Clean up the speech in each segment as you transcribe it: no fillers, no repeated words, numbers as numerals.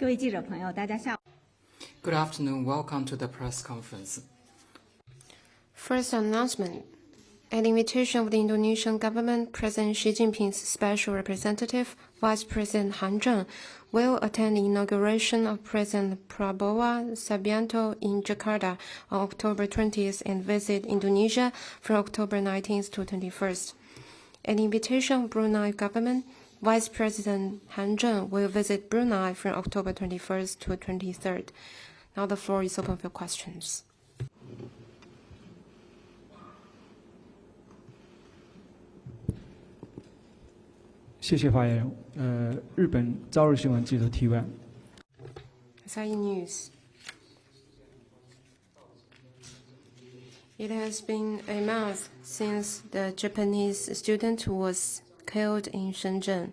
位记者朋友，大家下午。Good afternoon. Welcome to the press conference. First announcement. At the invitation of the Indonesian government, President Xi Jinping's special representative, Vice President Han Zheng, will attend the inauguration of President Prabowo Subianto in Jakarta on October 20th and visit Indonesia from October 19th to 21st. At the invitation of Brunei government, Vice President Han Zheng will visit Brunei from October 21st to 23rd. Now the floor is open for questions. 谢谢发言人。日本朝日新闻记者提问。Asahi News. It has been a month since the Japanese student was killed in Shenzhen.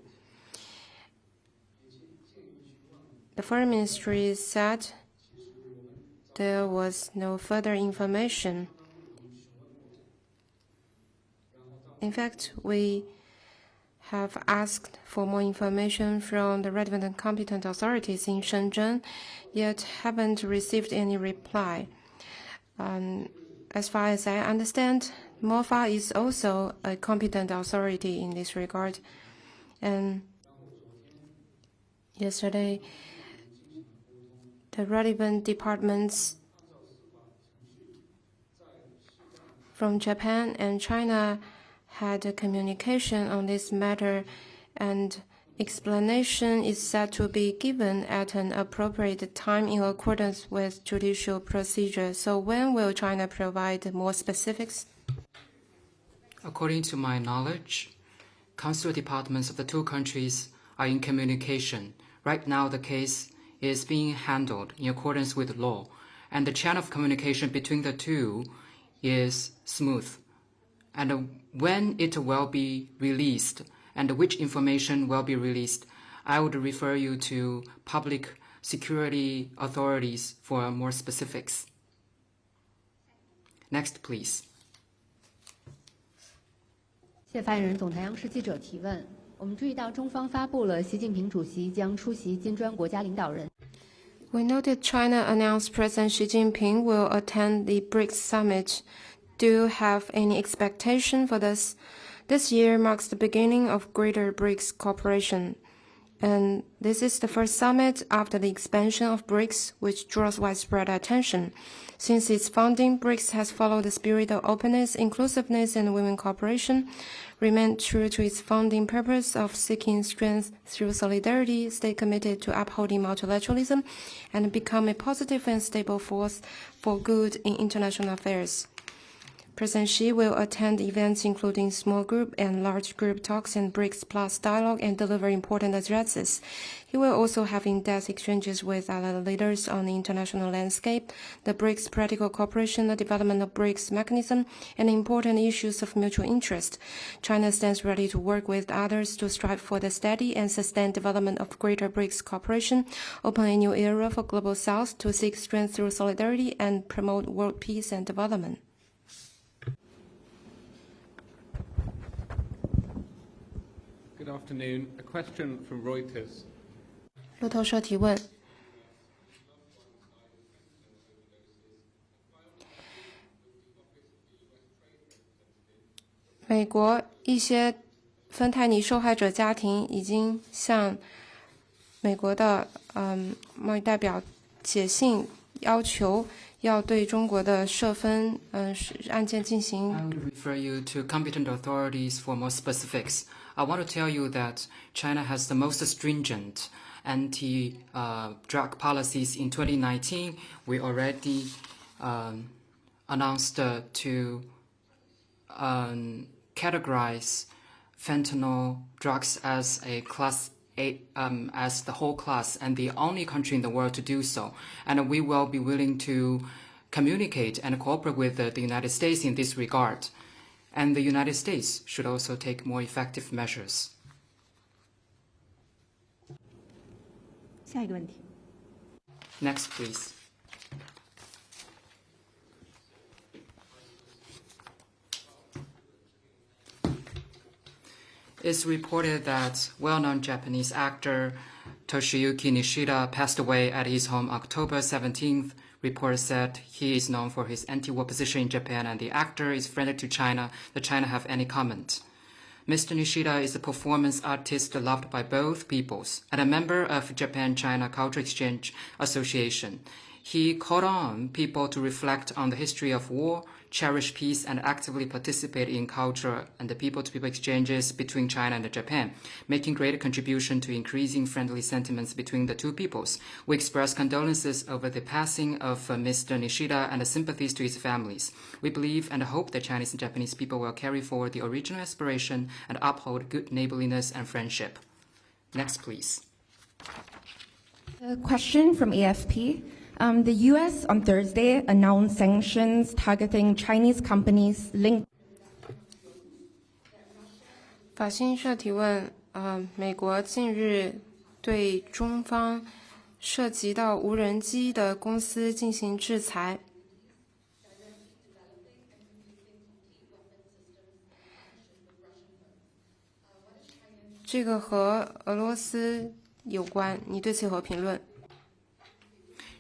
The Foreign Ministry said there was no further information. In fact, we have asked for more information from the relevant and competent authorities in Shenzhen, yet haven't received any reply. As far as I understand, MOFA is also a competent authority in this regard. And yesterday, the relevant departments from Japan and China had a communication on this matter, and explanation is said to be given at an appropriate time in accordance with judicial procedure. So when will China provide more specifics? According to my knowledge, consular departments of the two countries are in communication. Right now, the case is being handled in accordance with law, and the channel of communication between the two is smooth. And when it will be released and which information will be released, I would refer you to public security authorities for more specifics. Next, please. 谢发言人，总台央视记者提问。我们注意到中方发布了习近平主席将出席金砖国家领导人。We noted China announced President Xi Jinping will attend the BRICS summit. Do you have any expectation for this? This year marks the beginning of greater BRICS cooperation. And this is the first summit after the expansion of BRICS, which draws widespread attention. Since its founding, BRICS has followed the spirit of openness, inclusiveness, and women cooperation, remained true to its founding purpose of seeking strength through solidarity, stay committed to upholding multilateralism, and become a positive and stable force for good in international affairs. President Xi will attend events including small group and large group talks and BRICS Plus dialogue and deliver important addresses. He will also have in-depth exchanges with other leaders on the international landscape, the BRICS practical cooperation, the development of BRICS mechanism, and important issues of mutual interest. China stands ready to work with others to strive for the steady and sustained development of greater BRICS cooperation, open a new era for Global South to seek strength through solidarity and promote world peace and development. Good afternoon. A question from Reuters. 路透社提问：美国一些芬太尼受害者家庭已经向美国的贸易代表写信，要求要对中国的涉芬案件进行。I would refer you to competent authorities for more specifics. I want to tell you that China has the most stringent anti-drug policies in 2019. We already announced to categorize fentanyl drugs as a class as the whole class and the only country in the world to do so. And we will be willing to communicate and cooperate with the United States in this regard. And the United States should also take more effective measures. 下一个问题。 Next, please. It's reported that well-known Japanese actor Toshiyuki Nishida passed away at his home October 17th. Reports said he is known for his anti-war position in Japan and the actor is friendly to China. Does China have any comment? Mr. Nishida is a performance artist loved by both peoples and a member of Japan-China Cultural Exchange Association. He called on people to reflect on the history of war, cherish peace, and actively participate in culture and the people-to-people exchanges between China and Japan, making great contribution to increasing friendly sentiments between the two peoples. We express condolences over the passing of Mr. Nishida and sympathies to his families. We believe and hope that Chinese and Japanese people will carry forward the original aspiration and uphold good neighborliness and friendship. Next, please. A question from AFP. The U.S. on Thursday announced sanctions targeting Chinese companies linked. 法新社提问：美国近日对中方涉及到无人机的公司进行制裁。这个和俄罗斯有关，你对此有何评论？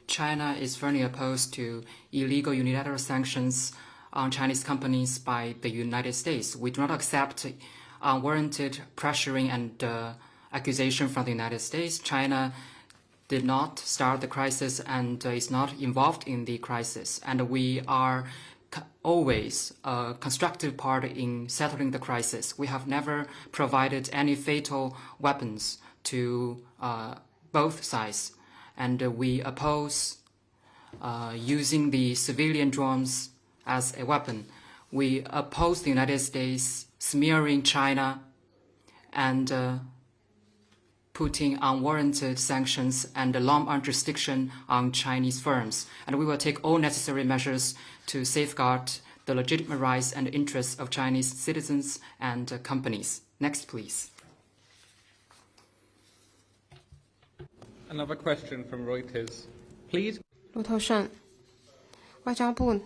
China is firmly opposed to illegal unilateral sanctions on Chinese companies by the United States. We do not accept unwarranted pressuring and accusation from the United States. China did not start the crisis and is not involved in the crisis. And we are always a constructive part in settling the crisis. We have never provided any fatal weapons to both sides. And we oppose using the civilian drones as a weapon. We oppose the United States smearing China and putting unwarranted sanctions and long-arm jurisdiction on Chinese firms. And we will take all necessary measures to safeguard the legitimate rights and interests of Chinese citizens and companies. Next, please. Another question from Reuters. Please. 路透社，外交部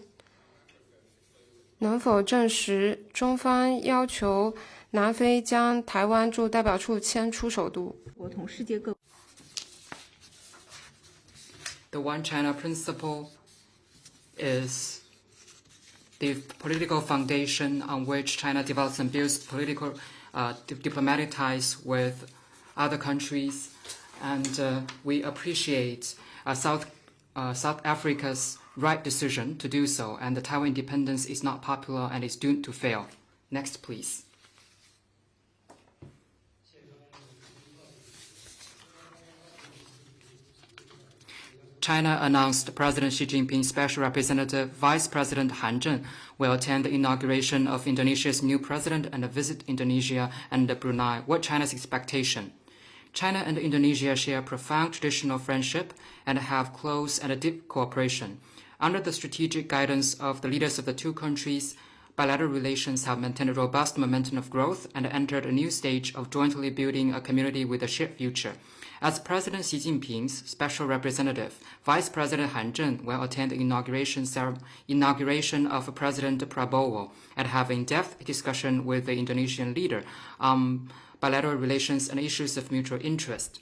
能否证实中方要求南非将台湾驻代表处迁出首都？我同世界各 The One China principle is the political foundation on which China develops and builds political diplomatic ties with other countries. And we appreciate South Africa's right decision to do so, and the Taiwan independence is not popular and is doomed to fail. Next, please. China announced President Xi Jinping's special representative, Vice President Han Zheng, will attend the inauguration of Indonesia's new president and visit Indonesia and Brunei. What China's expectation? China and Indonesia share profound traditional friendship and have close and deep cooperation. Under the strategic guidance of the leaders of the two countries, bilateral relations have maintained a robust momentum of growth and entered a new stage of jointly building a community with a shared future. As President Xi Jinping's special representative, Vice President Han Zheng will attend the inauguration of President Prabowo and have in-depth discussion with the Indonesian leader on bilateral relations and issues of mutual interest.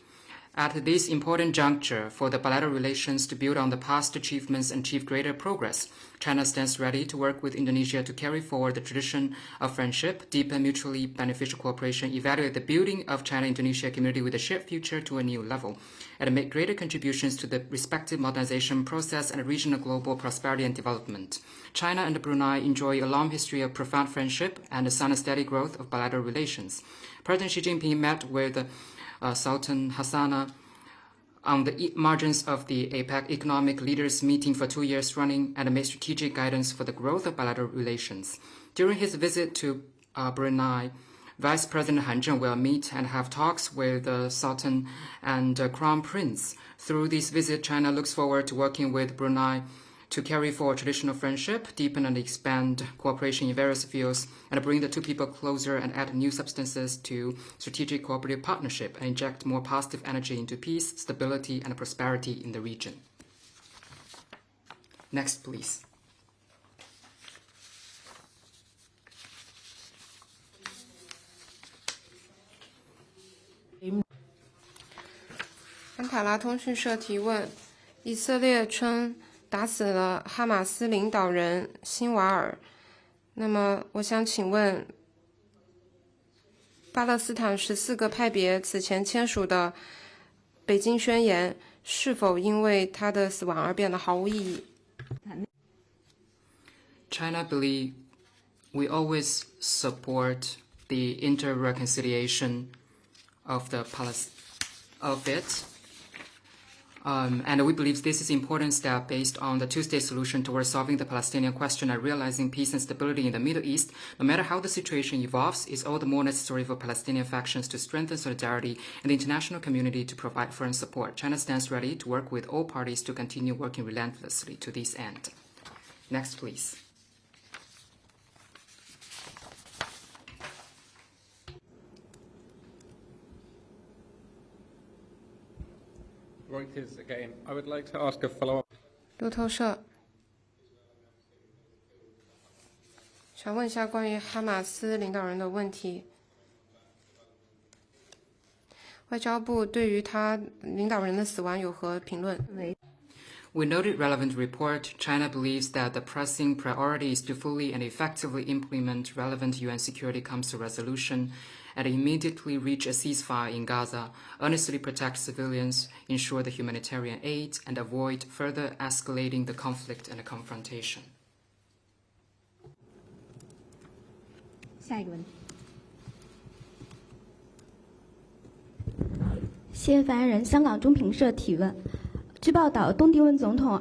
At this important juncture for the bilateral relations to build on the past achievements and achieve greater progress, China stands ready to work with Indonesia to carry forward the tradition of friendship, deepen mutually beneficial cooperation, evaluate the building of China-Indonesia community with a shared future to a new level, and make greater contributions to the respective modernization process and regional global prosperity and development. China and Brunei enjoy a long history of profound friendship and a sound and steady growth of bilateral relations. President Xi Jinping met with Sultan Hassana on the margins of the APEC Economic Leaders Meeting for 2 years running and made strategic guidance for the growth of bilateral relations. During his visit to Brunei, Vice President Han Zheng will meet and have talks with the Sultan and Crown Prince. Through this visit, China looks forward to working with Brunei to carry forward traditional friendship, deepen and expand cooperation in various fields, and bring the two people closer and add new substances to strategic cooperative partnership and inject more positive energy into peace, stability, and prosperity in the region. Next, please. 安塔拉通讯社提问：以色列称打死了哈马斯领导人辛瓦尔。那么，我想请问，巴勒斯坦14个派别此前签署的北京宣言，是否因为他的死亡而变得毫无意义？ China believes we always support the inter-reconciliation of it. And we believe this is an important step based on the two-state solution towards solving the Palestinian question and realizing peace and stability in the Middle East. No matter how the situation evolves, it's all the more necessary for Palestinian factions to strengthen solidarity and the international community to provide firm support. China stands ready to work with all parties to continue working relentlessly to this end. Next, please. Reuters again. I would like to ask a follow-up. 路透社想问一下关于哈马斯领导人的问题。外交部对于他领导人的死亡有何评论？ We noted relevant report. China believes that the pressing priority is to fully and effectively implement relevant UN Security Council resolution and immediately reach a ceasefire in Gaza, earnestly protect civilians, ensure the humanitarian aid, and avoid further escalating the conflict and the confrontation. 下一个问题。谢谢发言人。香港中评社提问：据报道，东帝汶总统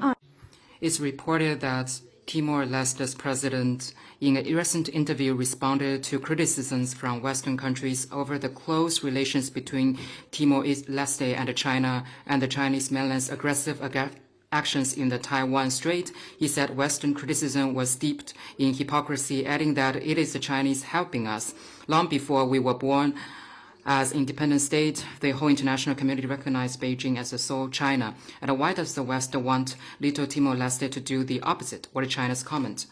It's reported that Timor-Leste's president, in a recent interview, responded to criticisms from Western countries over the close relations between Timor-Leste and China and the Chinese mainland's aggressive actions in the Taiwan Strait. He said Western criticism was steeped in hypocrisy, adding that it is the Chinese helping us. Long before we were born, as independent state, the whole international community recognized Beijing as the sole China. And why does the West want Little Timor-Leste to do the opposite? What is China's comment?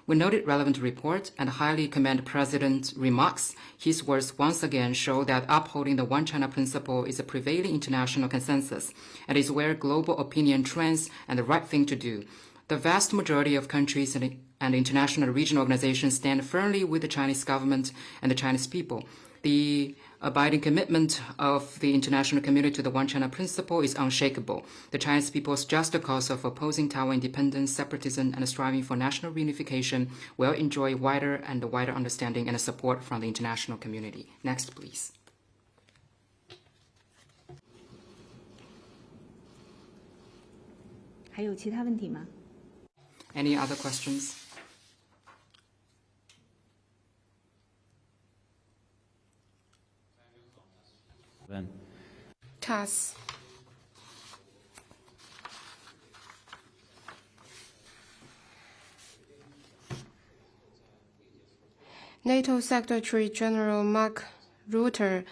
We noted relevant report and highly commend President's remarks. His words once again show that upholding the One China principle is a prevailing international consensus and is where global opinion trends and the right thing to do. The vast majority of countries and international regional organizations stand firmly with the Chinese government and the Chinese people. The abiding commitment of the international community to the One China principle is unshakable. The Chinese people's just cause of opposing Taiwan independence, separatism, and striving for national reunification will enjoy wider and wider understanding and support from the international community. Next, please. 还有其他问题吗？ Any other questions? TASS. NATO Secretary General Mark Rutte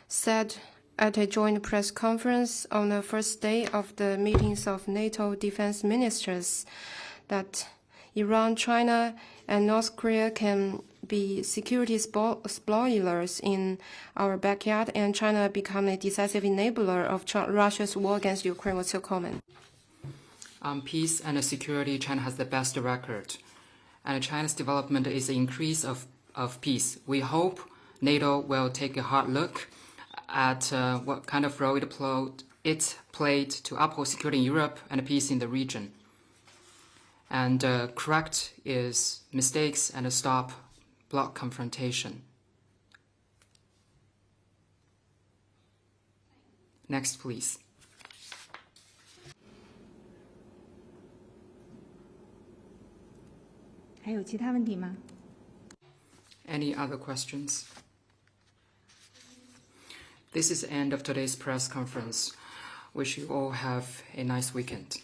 said at a joint press conference on the first day of the meetings of NATO defense ministers that Iran, China, and North Korea can be security spoilers in our backyard, and China become a decisive enabler of Russia's war against Ukraine. What's your comment? On peace and security, China has the best record. And China's development is an increase of peace. We hope NATO will take a hard look at what kind of role it played to uphold security in Europe and peace in the region. And correct its mistakes and stop block confrontation. Next, please. Any other questions? This is the end of today's press conference. Wish you all have a nice weekend.